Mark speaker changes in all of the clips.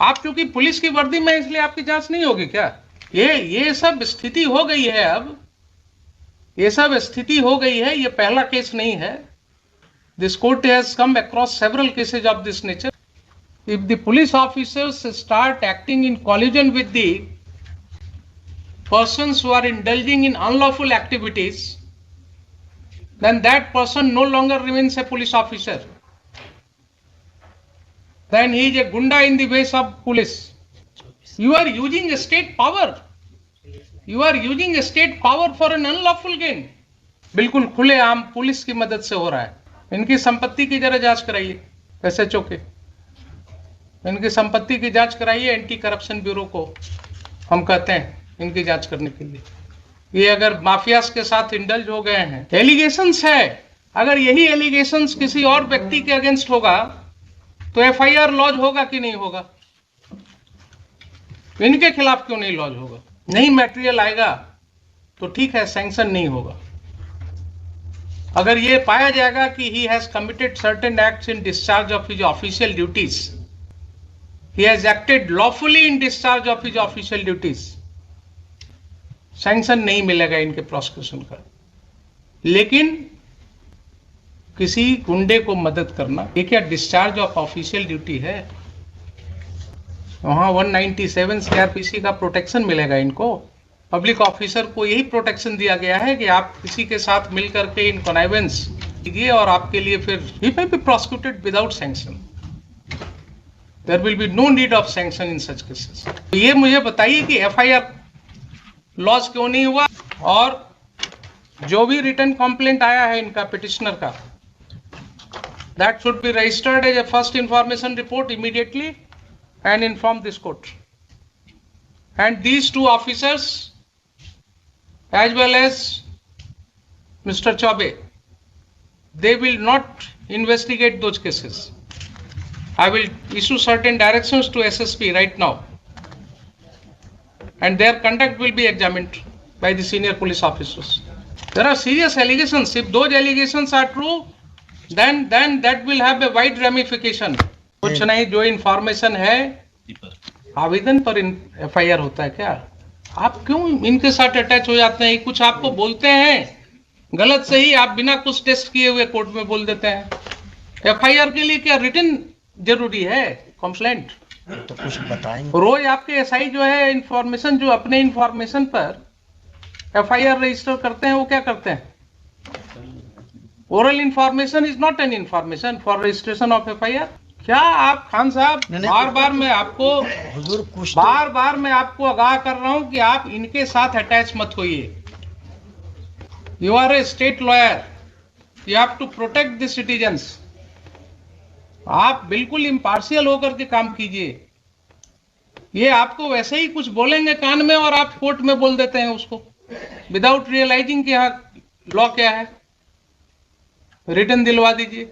Speaker 1: आप चूंकि पुलिस की वर्दी में इसलिए आपकी जांच नहीं होगी क्या? ये सब स्थिति हो गई है। अब ये सब स्थिति हो गई है, ये पहला केस नहीं है। This court has come across several cases of this nature. If the police officers start acting in collusion with the persons who are indulging in unlawful activities, then that person no longer remains a police officer. Then he is a gunda in the ways of police. You are using a state power. You are using a state power for an unlawful gain. बिल्कुल खुलेआम police की मदद से हो रहा है. इनकी संपत्ति की जरा जांच कराइए एसएचओ के. इनकी संपत्ति की जांच कराइए. एंटी करप्शन ब्यूरो को हम कहते हैं इनकी जांच करने के लिए. ये अगर माफियाज के साथ इंडल्ज हो गए हैं, एलिगेशंस है. अगर यही एलिगेशंस किसी और व्यक्ति के अगेंस्ट होगा तो एफआईआर लॉज होगा कि नहीं होगा? इनके खिलाफ क्यों नहीं लॉज होगा? नहीं मैटेरियल आएगा तो ठीक है, सैंक्शन नहीं होगा. अगर ये पाया जाएगा कि he has committed certain acts in discharge of his official duties, he has acted lawfully in discharge of his official duties, sanction नहीं मिलेगा इनके प्रोसिक्यूशन का. लेकिन किसी गुंडे को मदद करना, ये क्या डिस्चार्ज ऑफ ऑफिशियल ड्यूटी है? वहां 197 सीआरपीसी का प्रोटेक्शन मिलेगा इनको. पब्लिक ऑफिसर को यही प्रोटेक्शन दिया गया है कि आप किसी के साथ मिलकर के इन कॉनाइवेंस कीजिए और आपके लिए फिर he may be prosecuted without sanction. There will be no need of sanction in such cases. तो ये मुझे बताइए कि एफआईआर लॉज क्यों नहीं हुआ? और जो भी रिटर्न कंप्लेंट आया है इनका पिटिशनर का, that should be registered as a first information report immediately and inform this court. And these two officers as well as Mr. Chaube, they will not investigate those cases. I will issue certain directions to SSP right now, and their conduct will be examined by the senior police officers. There are serious allegations. If those allegations are true, then that will have a wide ramification. कुछ नहीं, जो information है आवेदन पर FIR होता है क्या? आप क्यों इनके साथ अटैच हो जाते हैं? कुछ आपको बोलते हैं गलत सही, आप बिना कुछ टेस्ट किए हुए कोर्ट में बोल देते हैं. एफआईआर के लिए क्या रिटन जरूरी है? कंप्लेंट
Speaker 2: तो कुछ बताएंगे.
Speaker 1: रोज आपके एसआई जो है इंफॉर्मेशन, जो अपने इंफॉर्मेशन पर एफआईआर रजिस्टर करते हैं, वो क्या करते हैं? Oral information is not an information for registration of FIR. क्या आप खान साहब, बार बार मैं आपको आगाह कर रहा हूं कि आप इनके साथ अटैच मत होइए. You are a state lawyer, you have to protect the citizens. आप बिल्कुल इम्पार्शियल होकर के काम कीजिए. ये आपको वैसे ही कुछ बोलेंगे कान में और आप कोर्ट में बोल देते हैं उसको विदाउट रियलाइजिंग कि यहाँ लॉ क्या है. रिटर्न दिलवा दीजिए.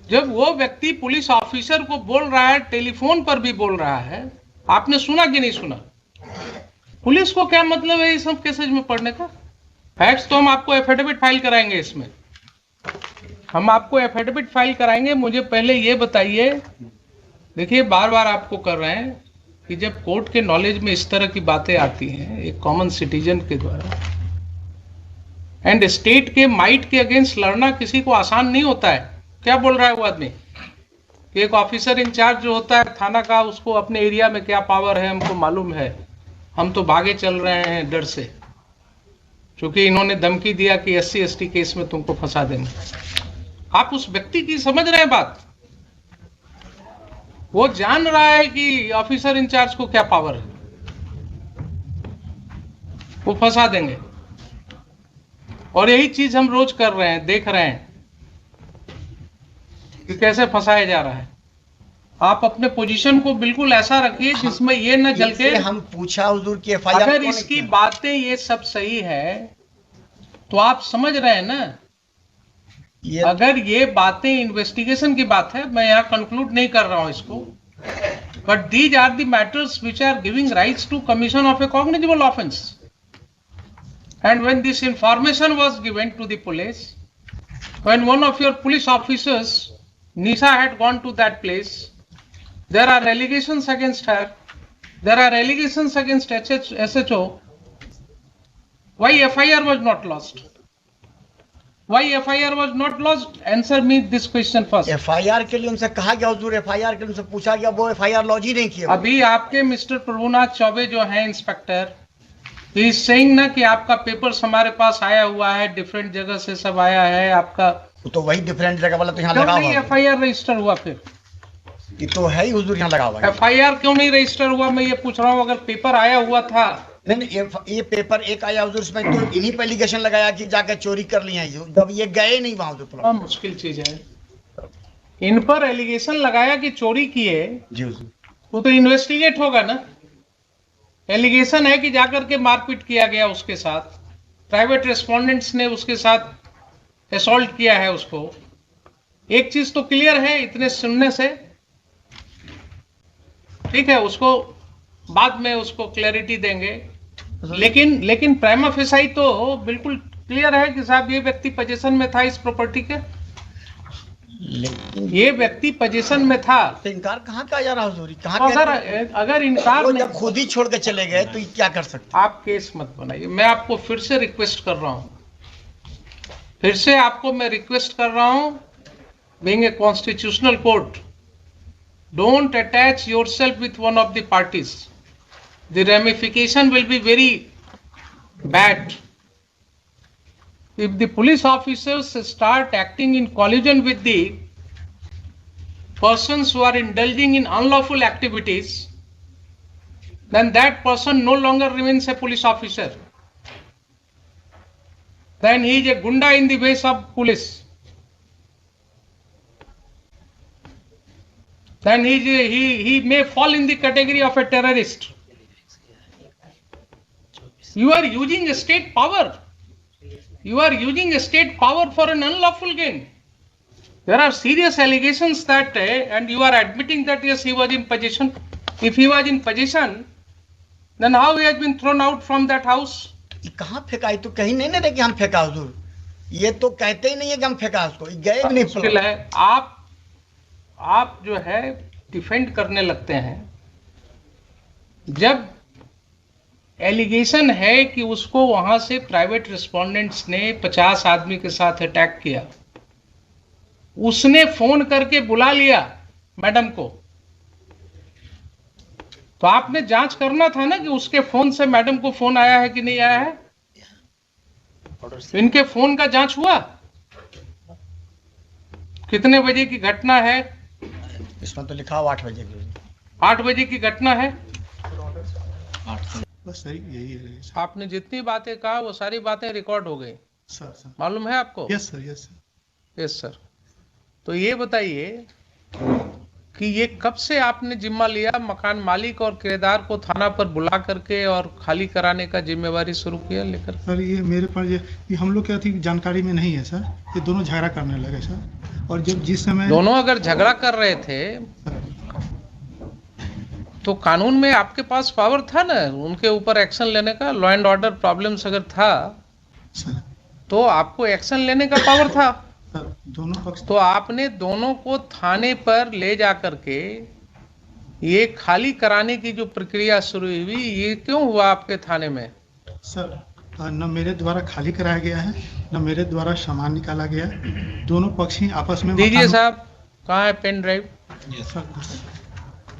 Speaker 1: जब वो व्यक्ति पुलिस ऑफिसर को बोल रहा है, टेलीफोन पर भी बोल रहा है, आपने सुना कि नहीं सुना? पुलिस को क्या मतलब है इस सब केसेज में पढ़ने का? फैक्ट्स तो हम आपको एफिडेविट फाइल कराएंगे. इसमें हम आपको एफिडेविट फाइल कराएंगे. मुझे पहले ये बताइए, देखिए बार बार आपको कर रहे हैं कि जब कोर्ट के नॉलेज में इस तरह की बातें आती हैं एक कॉमन सिटीजन के द्वारा, एंड स्टेट के माइट के अगेंस्ट लड़ना किसी को आसान नहीं होता है. क्या बोल रहा है वो आदमी कि एक ऑफिसर इंचार्ज जो होता है थाना का, उसको अपने एरिया में क्या पावर है हमको मालूम है, हम तो भागे चल रहे हैं डर से, क्योंकि इन्होंने धमकी दिया कि SC ST केस में तुमको फंसा देंगे. आप उस व्यक्ति की समझ रहे हैं बात? वो जान रहा है कि ऑफिसर इंचार्ज को क्या पावर है, वो फंसा देंगे. और यही चीज हम रोज कर रहे हैं, देख रहे हैं कि कैसे फंसाया जा रहा है. आप अपने पोजीशन को बिल्कुल ऐसा रखिए जिसमें ये न जल के.
Speaker 2: हम पूछा हुजूर की एफआईआर,
Speaker 1: अगर इसकी बातें ये सब सही है तो आप समझ रहे हैं ना, अगर ये बातें इन्वेस्टिगेशन की बात है, मैं यहाँ कंक्लूड नहीं कर रहा हूँ इसको, but these are the matters which are giving rights to commission of a cognizable offence. And when this information was given to the police, when one of your police officers, Nisha, had gone to that place There are allegations against her. There are allegations against SHO. Why FIR was not lodged? Why FIR was not lodged? Answer me this question first.
Speaker 2: FIR के लिए उनसे कहा गया हुजूर, FIR के लिए उनसे पूछा गया, वो FIR लॉन्च ही नहीं किया।
Speaker 1: अभी आपके मिस्टर प्रभुनाथ चौबे जो हैं इंस्पेक्टर, ही सेइंग ना कि आपका पेपर्स हमारे पास आया हुआ है, डिफरेंट जगह से सब आया है आपका।
Speaker 2: तो वही डिफरेंट जगह वाला तो यहाँ लगा हुआ है।
Speaker 1: FIR रजिस्टर हुआ फिर?
Speaker 2: ये तो है ही हुजूर, यहाँ लगा हुआ है।
Speaker 1: FIR क्यों नहीं रजिस्टर हुआ, मैं ये पूछ रहा हूँ। अगर पेपर आया हुआ था।
Speaker 2: नहीं, ये पेपर एक आया हुजूर, इसमें तो इन्हीं पे एलिगेशन लगाया कि जाकर चोरी कर लिया है, जब ये गए नहीं वहां।
Speaker 1: बहुत मुश्किल चीज है। इन पर एलिगेशन लगाया कि चोरी किए
Speaker 2: जी हुजूर,
Speaker 1: वो तो इन्वेस्टिगेट होगा ना। एलिगेशन है कि जाकर के मारपीट किया गया उसके साथ, प्राइवेट रेस्पोंडेंट्स ने उसके साथ असॉल्ट किया है उसको। एक चीज तो क्लियर है इतने सुनने से, ठीक है, उसको बाद में उसको क्लैरिटी देंगे। लेकिन प्राइमा फेसाई तो बिल्कुल क्लियर है कि साहब ये व्यक्ति पोजीशन में था इस प्रॉपर्टी के, ये व्यक्ति पोजीशन में था।
Speaker 2: तो इनकार कहाँ का जा रहा हुजूर?
Speaker 1: अगर इनकार
Speaker 2: जब खुद ही छोड़ के चले गए तो क्या कर सकते?
Speaker 1: आप केस मत बनाइए। मैं आपको फिर से रिक्वेस्ट कर रहा हूं, फिर से आपको मैं रिक्वेस्ट कर रहा हूं, being a constitutional court, don't attach yourself with one of the parties. The ramification will be very bad. If the police officers start acting in collusion with the persons who are indulging in unlawful activities, then that person no longer remains a police officer. Then he is a gunda in the ways of police. Then he may fall in the category of a terrorist. You are using a state power. You are using a state power for an unlawful gain. There are serious allegations that, and you are admitting that yes, he was in possession. If he was in possession, then how he has been thrown out from that house?
Speaker 2: कहाँ फेंका? तो कहीं नहीं ना कि हम फेंका हुजूर, ये तो कहते ही नहीं है कि हम फेंका उसको, गए भी नहीं।
Speaker 1: मुश्किल है। आप जो है डिफेंड करने लगते हैं जब एलिगेशन है कि उसको वहां से प्राइवेट रिस्पोंडेंट्स ने 50 आदमी के साथ अटैक किया, उसने फोन करके बुला लिया मैडम को, तो आपने जांच करना था ना कि उसके फोन से मैडम को फोन आया है कि नहीं आया है। इनके फोन का जांच हुआ? कितने बजे की घटना है?
Speaker 2: इसमें तो लिखा 8 बजे की।
Speaker 1: 8 बजे की घटना है।
Speaker 3: बस सही यही है।
Speaker 1: आपने जितनी बातें कहा वो सारी बातें रिकॉर्ड हो गई,
Speaker 3: सर
Speaker 1: मालूम है आपको?
Speaker 3: Yes sir, yes sir.
Speaker 1: Yes sir. तो ये बताइए कि ये कब से आपने जिम्मा लिया मकान मालिक और किराएदार को थाना पर बुला करके और खाली कराने का जिम्मेवारी शुरू किया लेकर?
Speaker 3: सर ये मेरे पास ये हम लोग क्या थी जानकारी में नहीं है सर। ये दोनों झगड़ा करने लगे सर, और जब जिस समय
Speaker 1: दोनों अगर झगड़ा कर रहे थे तो कानून में आपके पास पावर था ना उनके ऊपर एक्शन लेने का। लॉ एंड ऑर्डर प्रॉब्लम्स अगर था
Speaker 3: सर
Speaker 1: तो आपको एक्शन लेने का पावर था
Speaker 3: सर, दोनों पक्ष।
Speaker 1: तो आपने दोनों को थाने पर ले जा करके ये खाली कराने की जो प्रक्रिया शुरू हुई, ये क्यों हुआ आपके थाने में?
Speaker 3: सर न मेरे द्वारा खाली कराया गया है, न मेरे द्वारा सामान निकाला गया है। दोनों पक्ष ही आपस में।
Speaker 1: दीजिए साहब, कहाँ है pen drive?
Speaker 3: Sir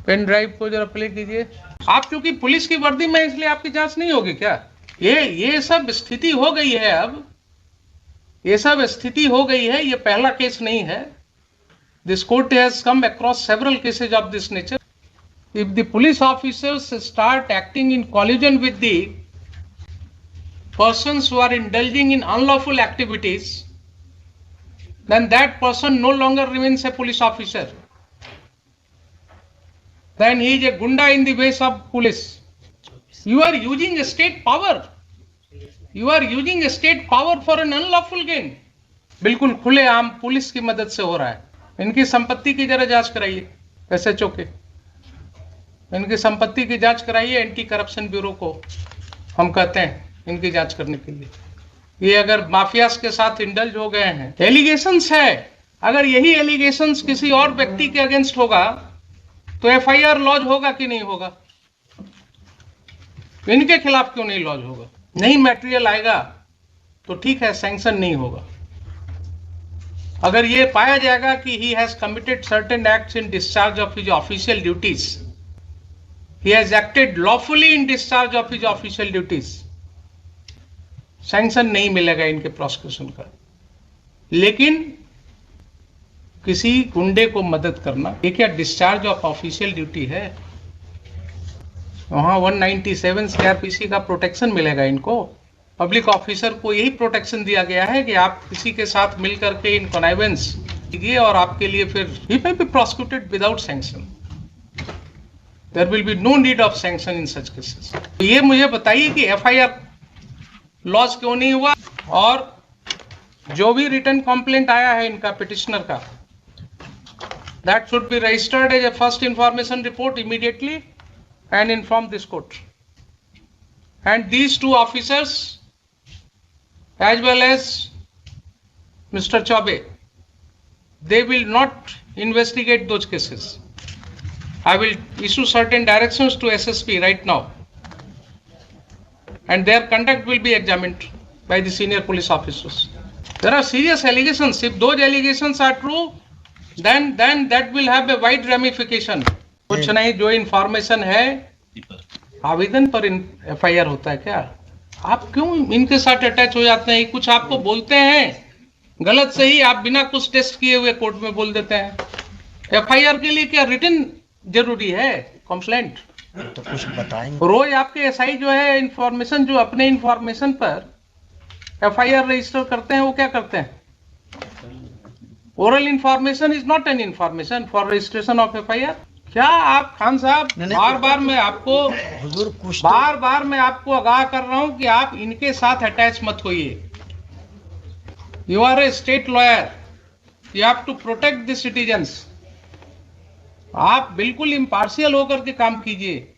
Speaker 1: pen drive को जरा प्ले कीजिए। आप क्योंकि पुलिस की वर्दी में इसलिए आपकी जांच नहीं होगी क्या? ये सब स्थिति हो गई है, अब ये सब स्थिति हो गई है। ये पहला केस नहीं है। This court has come across several cases of this nature. If the police officers start acting in collision with the persons who are indulging in unlawful activities, then that person no longer remains a police officer. Then he is a gunda in the ways of police. You are using a state power. You are using a state power for an unlawful gain. बिल्कुल खुलेआम police की मदद से हो रहा है। इनकी संपत्ति की जरा जांच कराइए SHO के, इनकी संपत्ति की जांच कराइए। एंटी करप्शन ब्यूरो को हम कहते हैं इनकी जांच करने के लिए। ये अगर माफियास के साथ इंडल्ज हो गए हैं, एलिगेशंस है, अगर यही एलिगेशंस किसी और व्यक्ति के अगेंस्ट होगा तो एफआईआर लॉन्च होगा कि नहीं होगा? इनके खिलाफ क्यों नहीं लॉन्च होगा? नहीं मटेरियल आएगा तो ठीक है, सैंक्शन नहीं होगा। अगर ये पाया जाएगा कि he has committed certain acts in discharge of his official duties, he has acted lawfully in discharge of his official duties, sanction नहीं मिलेगा इनके प्रोसिक्यूशन का। लेकिन किसी गुंडे को मदद करना, ये क्या डिस्चार्ज ऑफ ऑफिशियल ड्यूटी है? वहां 197 सीआरपीसी का प्रोटेक्शन मिलेगा इनको। पब्लिक ऑफिसर को यही प्रोटेक्शन दिया गया है कि आप किसी के साथ मिलकर के इन कॉनाइवेंस कीजिए और आपके लिए फिर he may be prosecuted without sanction. There will be no need of sanction in such cases. ये मुझे बताइए कि एफआईआर लॉन्च क्यों नहीं हुआ? और जो भी रिटर्न कंप्लेंट आया है इनका पिटिशनर का, that should be registered as a first information report immediately and inform this court. And these two officers as well as Mr. Chaube, they will not investigate those cases. I will issue certain directions to SSP right now, and their conduct will be examined by the senior police officers. There are serious allegations. If those allegations are true, then that will have a wide ramification. कुछ नहीं, जो information है आवेदन पर FIR होता है क्या? आप क्यों इनके साथ अटैच हो जाते हैं? कुछ आपको बोलते हैं गलत सही, आप बिना कुछ टेस्ट किए हुए कोर्ट में बोल देते हैं। एफआईआर के लिए क्या रिटन जरूरी है? कंप्लेंट
Speaker 2: तो कुछ बताएंगे।
Speaker 1: रोज आपके एसआई जो है इंफॉर्मेशन, जो अपने इंफॉर्मेशन पर एफआईआर रजिस्टर करते हैं, वो क्या करते हैं? Oral information is not an information for registration of FIR. क्या आप खान साहब, बार बार मैं आपको आगाह कर रहा हूं कि आप इनके साथ अटैच मत होइए। You are a state lawyer, you have to protect the citizens. आप बिल्कुल इम्पार्शियल होकर के काम कीजिए।